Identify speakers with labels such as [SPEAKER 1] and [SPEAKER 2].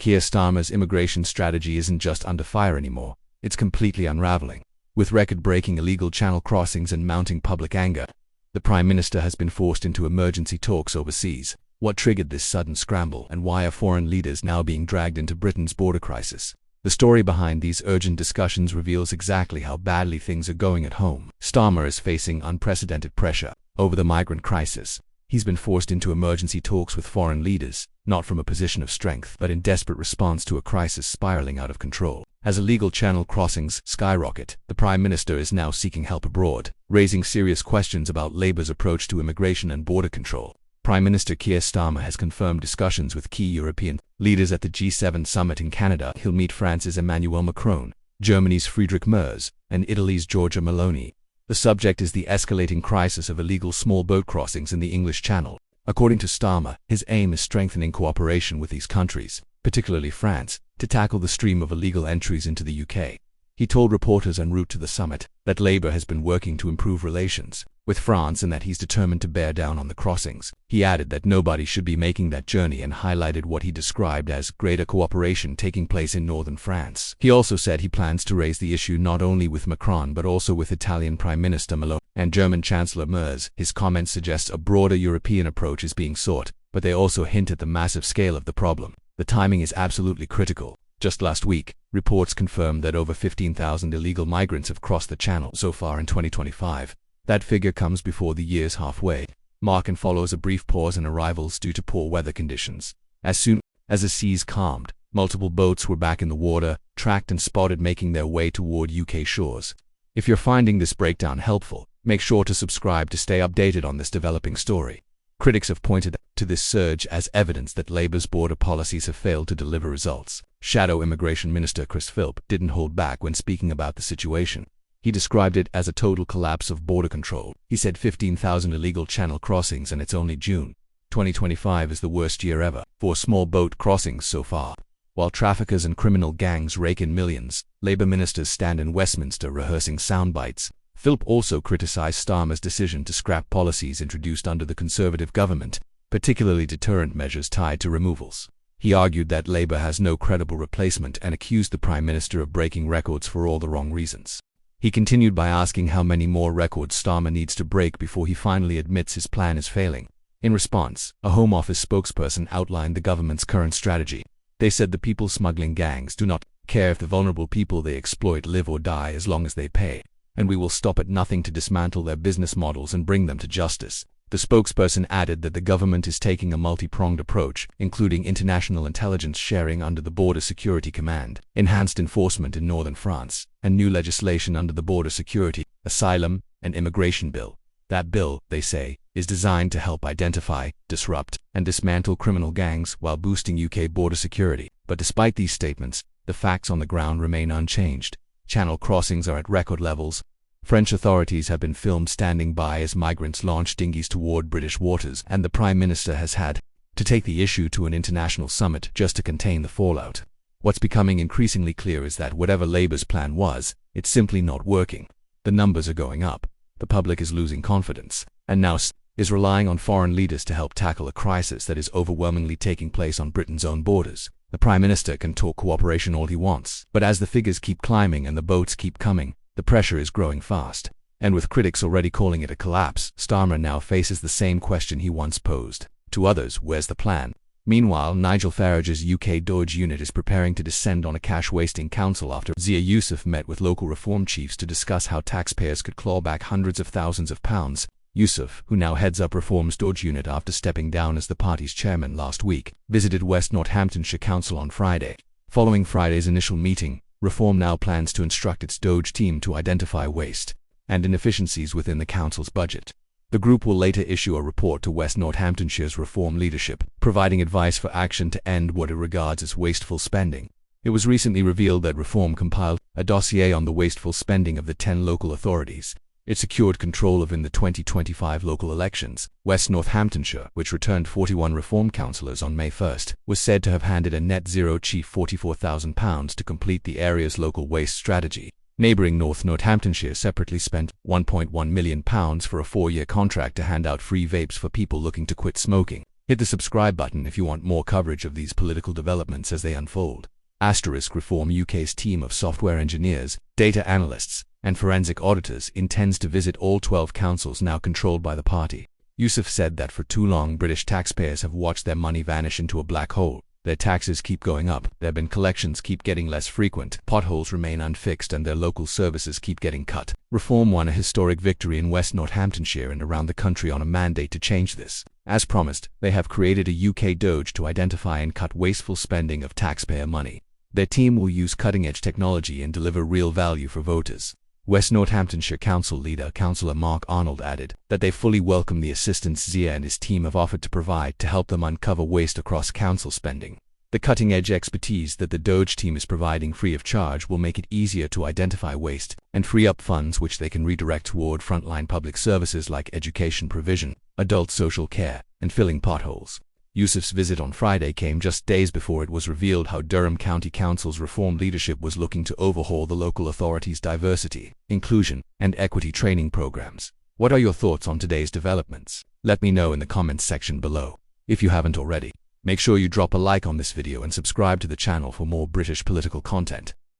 [SPEAKER 1] Keir Starmer's immigration strategy isn't just under fire anymore, it's completely unraveling. With record-breaking illegal channel crossings and mounting public anger, the Prime Minister has been forced into emergency talks overseas. What triggered this sudden scramble, and why are foreign leaders now being dragged into Britain's border crisis? The story behind these urgent discussions reveals exactly how badly things are going at home. Starmer is facing unprecedented pressure over the migrant crisis. He's been forced into emergency talks with foreign leaders, not from a position of strength, but in desperate response to a crisis spiraling out of control. As illegal channel crossings skyrocket, the Prime Minister is now seeking help abroad, raising serious questions about Labour's approach to immigration and border control. Prime Minister Keir Starmer has confirmed discussions with key European leaders at the G7 summit in Canada. He'll meet France's Emmanuel Macron, Germany's Friedrich Merz, and Italy's Giorgia Meloni. The subject is the escalating crisis of illegal small boat crossings in the English Channel. According to Starmer, his aim is strengthening cooperation with these countries, particularly France, to tackle the stream of illegal entries into the UK. He told reporters en route to the summit that Labour has been working to improve relations with France and that he's determined to bear down on the crossings. He added that nobody should be making that journey and highlighted what he described as greater cooperation taking place in northern France. He also said he plans to raise the issue not only with Macron but also with Italian Prime Minister Meloni and German Chancellor Merz. His comments suggest a broader European approach is being sought, but they also hint at the massive scale of the problem. The timing is absolutely critical. Just last week, reports confirmed that over 15,000 illegal migrants have crossed the channel so far in 2025. That figure comes before the year's halfway mark and follows a brief pause in arrivals due to poor weather conditions. As soon as the seas calmed, multiple boats were back in the water, tracked and spotted making their way toward UK shores. If you're finding this breakdown helpful, make sure to subscribe to stay updated on this developing story. Critics have pointed to this surge as evidence that Labour's border policies have failed to deliver results. Shadow Immigration Minister Chris Philp didn't hold back when speaking about the situation. He described it as a total collapse of border control. He said 15,000 illegal channel crossings and it's only June. 2025 is the worst year ever for small boat crossings so far. While traffickers and criminal gangs rake in millions, Labour ministers stand in Westminster rehearsing soundbites. Philp also criticised Starmer's decision to scrap policies introduced under the Conservative government, particularly deterrent measures tied to removals. He argued that Labour has no credible replacement and accused the Prime Minister of breaking records for all the wrong reasons. He continued by asking how many more records Starmer needs to break before he finally admits his plan is failing. In response, a Home Office spokesperson outlined the government's current strategy. They said the people smuggling gangs do not care if the vulnerable people they exploit live or die as long as they pay, and we will stop at nothing to dismantle their business models and bring them to justice. The spokesperson added that the government is taking a multi-pronged approach, including international intelligence sharing under the Border Security Command, enhanced enforcement in northern France, and new legislation under the Border Security, Asylum, and Immigration Bill. That bill, they say, is designed to help identify, disrupt, and dismantle criminal gangs while boosting UK border security. But despite these statements, the facts on the ground remain unchanged. Channel crossings are at record levels. French authorities have been filmed standing by as migrants launch dinghies toward British waters, and the Prime Minister has had to take the issue to an international summit just to contain the fallout. What's becoming increasingly clear is that whatever Labour's plan was, it's simply not working. The numbers are going up, the public is losing confidence, and now is relying on foreign leaders to help tackle a crisis that is overwhelmingly taking place on Britain's own borders. The Prime Minister can talk cooperation all he wants, but as the figures keep climbing and the boats keep coming, the pressure is growing fast. And with critics already calling it a collapse, Starmer now faces the same question he once posed to others: where's the plan? Meanwhile, Nigel Farage's UK DOGE unit is preparing to descend on a cash-wasting council after Zia Youssef met with local reform chiefs to discuss how taxpayers could claw back hundreds of thousands of pounds. Youssef, who now heads up Reform's DOGE unit after stepping down as the party's chairman last week, visited West Northamptonshire Council on Friday. Following Friday's initial meeting, Reform now plans to instruct its DOGE team to identify waste and inefficiencies within the council's budget. The group will later issue a report to West Northamptonshire's Reform leadership, providing advice for action to end what it regards as wasteful spending. It was recently revealed that Reform compiled a dossier on the wasteful spending of the 10 local authorities it secured control of in the 2025 local elections. West Northamptonshire, which returned 41 Reform councillors on May 1st, was said to have handed a net zero chief £44,000 to complete the area's local waste strategy. Neighbouring North Northamptonshire separately spent £1.1 million for a 4-year contract to hand out free vapes for people looking to quit smoking. Hit the subscribe button if you want more coverage of these political developments as they unfold. Reform UK's team of software engineers, data analysts, and forensic auditors intends to visit all 12 councils now controlled by the party. Yusuf said that for too long British taxpayers have watched their money vanish into a black hole. Their taxes keep going up, their bin collections keep getting less frequent, potholes remain unfixed, and their local services keep getting cut. Reform won a historic victory in West Northamptonshire and around the country on a mandate to change this. As promised, they have created a UK DOGE to identify and cut wasteful spending of taxpayer money. Their team will use cutting-edge technology and deliver real value for voters. West Northamptonshire Council leader Councillor Mark Arnold added that they fully welcome the assistance Zia and his team have offered to provide to help them uncover waste across council spending. The cutting-edge expertise that the DOGE team is providing free of charge will make it easier to identify waste and free up funds which they can redirect toward frontline public services like education provision, adult social care, and filling potholes. Yusuf's visit on Friday came just days before it was revealed how Durham County Council's reform leadership was looking to overhaul the local authority's diversity, inclusion, and equity training programs. What are your thoughts on today's developments? Let me know in the comments section below. If you haven't already, make sure you drop a like on this video and subscribe to the channel for more British political content.